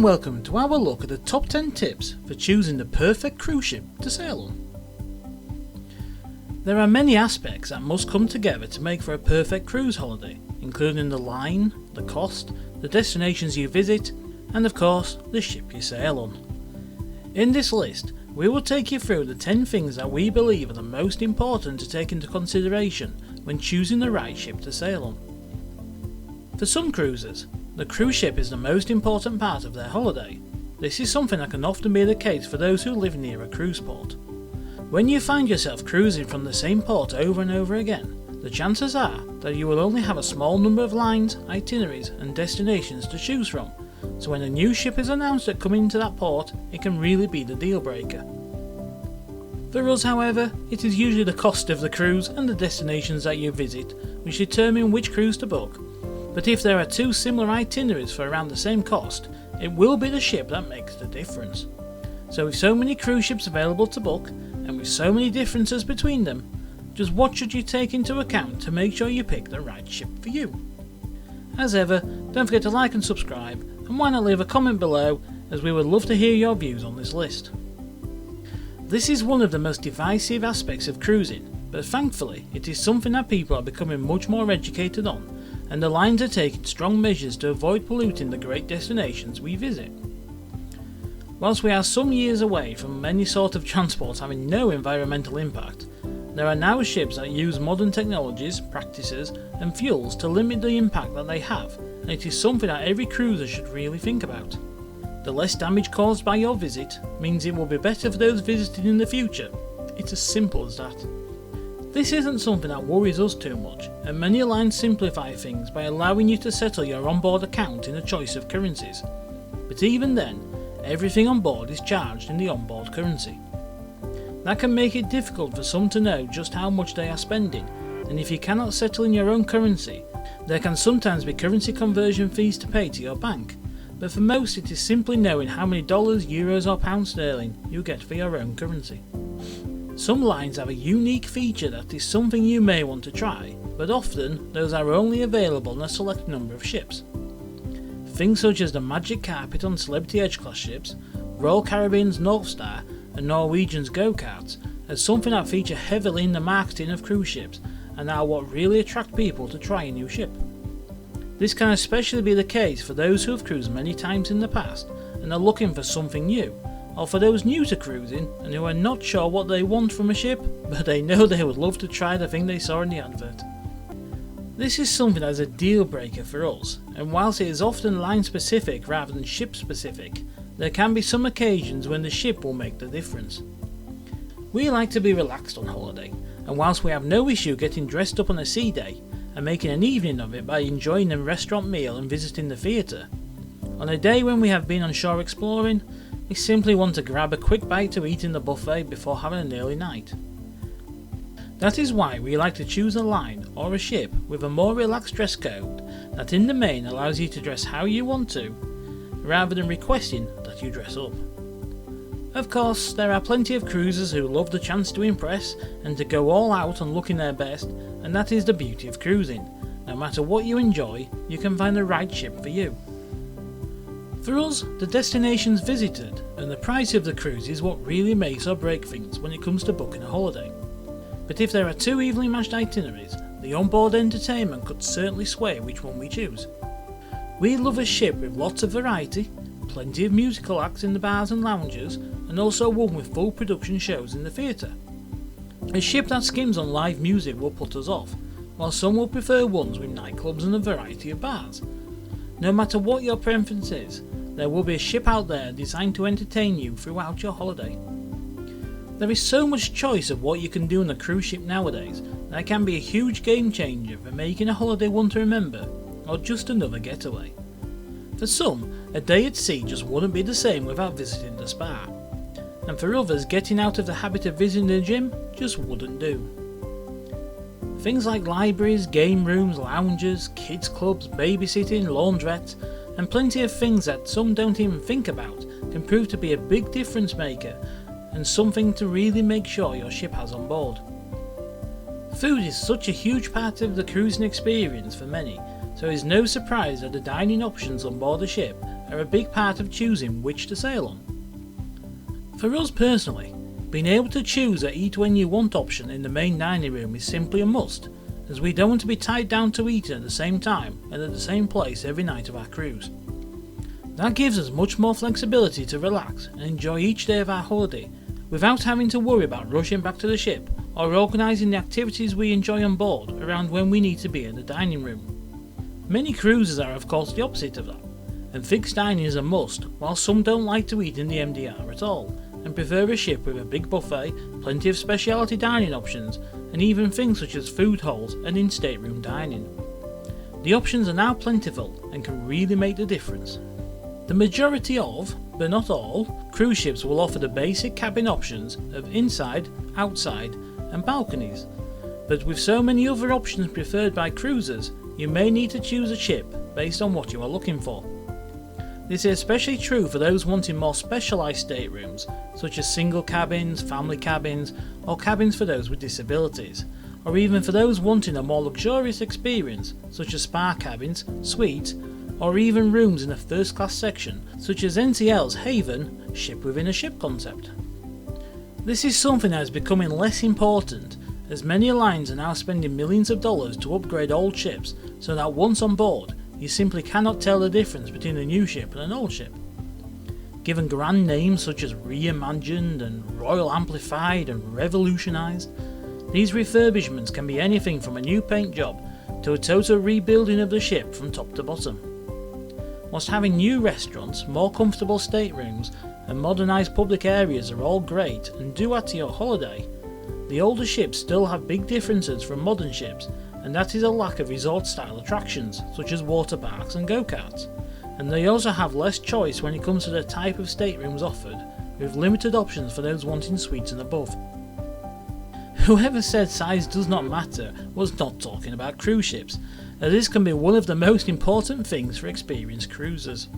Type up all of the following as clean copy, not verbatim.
welcome to our look at the top 10 tips for choosing the perfect cruise ship to sail on. There are many aspects that must come together to make for a perfect cruise holiday, including the line, the cost, the destinations you visit, and of course the ship you sail on. In this list, we will take you through the 10 things that we believe are the most important to take into consideration when choosing the right ship to sail on. For some cruisers, the cruise ship is the most important part of their holiday. This is something that can often be the case for those who live near a cruise port. When you find yourself cruising from the same port over and over again, the chances are that you will only have a small number of lines, itineraries and destinations to choose from, so when a new ship is announced at coming to that port, it can really be the deal breaker. For us, however, it is usually the cost of the cruise and the destinations that you visit which determine which cruise to book. But if there are two similar itineraries for around the same cost, it will be the ship that makes the difference. So with so many cruise ships available to book, and with so many differences between them, just what should you take into account to make sure you pick the right ship for you? As ever, don't forget to like and subscribe, and why not leave a comment below, as we would love to hear your views on this list. This is one of the most divisive aspects of cruising, but thankfully it is something that people are becoming much more educated on, and the lines are taking strong measures to avoid polluting the great destinations we visit. Whilst we are some years away from any sort of transport having no environmental impact, there are now ships that use modern technologies, practices and fuels to limit the impact that they have, and it is something that every cruiser should really think about. The less damage caused by your visit means it will be better for those visiting in the future. It's as simple as that. This isn't something that worries us too much, and many lines simplify things by allowing you to settle your onboard account in a choice of currencies. But even then, everything on board is charged in the onboard currency. That can make it difficult for some to know just how much they are spending, and if you cannot settle in your own currency, there can sometimes be currency conversion fees to pay to your bank. But for most, it is simply knowing how many dollars, euros or pounds sterling you get for your own currency. Some lines have a unique feature that is something you may want to try, but often those are only available on a select number of ships. Things such as the magic carpet on Celebrity Edge class ships, Royal Caribbean's North Star and Norwegian's go-karts are something that feature heavily in the marketing of cruise ships and are what really attract people to try a new ship. This can especially be the case for those who have cruised many times in the past and are looking for something new, or for those new to cruising and who are not sure what they want from a ship, but they know they would love to try the thing they saw in the advert. This is something that is a deal breaker for us, and whilst it is often line specific rather than ship specific, there can be some occasions when the ship will make the difference. We like to be relaxed on holiday, and whilst we have no issue getting dressed up on a sea day and making an evening of it by enjoying a restaurant meal and visiting the theatre, on a day when we have been on shore exploring, we simply want to grab a quick bite to eat in the buffet before having an early night. That is why we like to choose a line or a ship with a more relaxed dress code that in the main allows you to dress how you want to, rather than requesting that you dress up. Of course, there are plenty of cruisers who love the chance to impress and to go all out on looking their best, and that is the beauty of cruising. No matter what you enjoy, you can find the right ship for you. For us, the destinations visited and the price of the cruise is what really makes or breaks things when it comes to booking a holiday. But if there are two evenly matched itineraries, the onboard entertainment could certainly sway which one we choose. We love a ship with lots of variety, plenty of musical acts in the bars and lounges, and also one with full production shows in the theatre. A ship that skims on live music will put us off, while some will prefer ones with nightclubs and a variety of bars. No matter what your preference is, there will be a ship out there designed to entertain you throughout your holiday. There is so much choice of what you can do on a cruise ship nowadays that it can be a huge game changer for making a holiday one to remember, or just another getaway. For some, a day at sea just wouldn't be the same without visiting the spa, and for others getting out of the habit of visiting the gym just wouldn't do. Things like libraries, game rooms, lounges, kids clubs, babysitting, laundrettes, and plenty of things that some don't even think about can prove to be a big difference maker and something to really make sure your ship has on board. Food is such a huge part of the cruising experience for many, so it is no surprise that the dining options on board a ship are a big part of choosing which to sail on. For us personally, being able to choose a eat when you want option in the main dining room is simply a must, as we don't want to be tied down to eating at the same time and at the same place every night of our cruise. That gives us much more flexibility to relax and enjoy each day of our holiday without having to worry about rushing back to the ship or organising the activities we enjoy on board around when we need to be in the dining room. Many cruises are of course the opposite of that, and fixed dining is a must, while some don't like to eat in the MDR at all and prefer a ship with a big buffet, plenty of specialty dining options, and even things such as food halls and in stateroom dining. The options are now plentiful and can really make the difference. The majority of, but not all, cruise ships will offer the basic cabin options of inside, outside and balconies, but with so many other options preferred by cruisers, you may need to choose a ship based on what you are looking for. This is especially true for those wanting more specialised staterooms, such as single cabins, family cabins, or cabins for those with disabilities, or even for those wanting a more luxurious experience, such as spa cabins, suites, or even rooms in a first class section, such as NCL's Haven ship within a ship concept. This is something that is becoming less important, as many lines are now spending millions of dollars to upgrade old ships so that once on board, you simply cannot tell the difference between a new ship and an old ship. Given grand names such as reimagined and royal amplified and revolutionised, these refurbishments can be anything from a new paint job to a total rebuilding of the ship from top to bottom. Whilst having new restaurants, more comfortable staterooms and modernised public areas are all great and do add to your holiday, the older ships still have big differences from modern ships, and that is a lack of resort style attractions such as water parks and go-karts, and they also have less choice when it comes to the type of staterooms offered, with limited options for those wanting suites and above. Whoever said size does not matter was not talking about cruise ships, as this can be one of the most important things for experienced cruisers.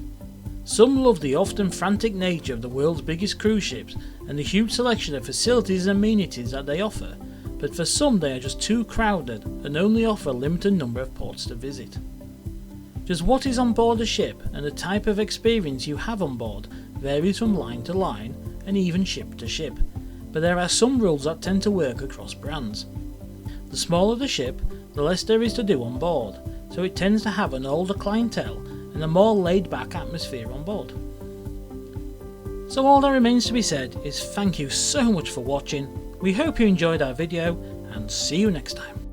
Some love the often frantic nature of the world's biggest cruise ships and the huge selection of facilities and amenities that they offer, but for some they are just too crowded and only offer a limited number of ports to visit. Just what is on board a ship and the type of experience you have on board varies from line to line and even ship to ship, but there are some rules that tend to work across brands. The smaller the ship, the less there is to do on board, so it tends to have an older clientele and a more laid back atmosphere on board. So all that remains to be said is thank you so much for watching. We hope you enjoyed our video and see you next time.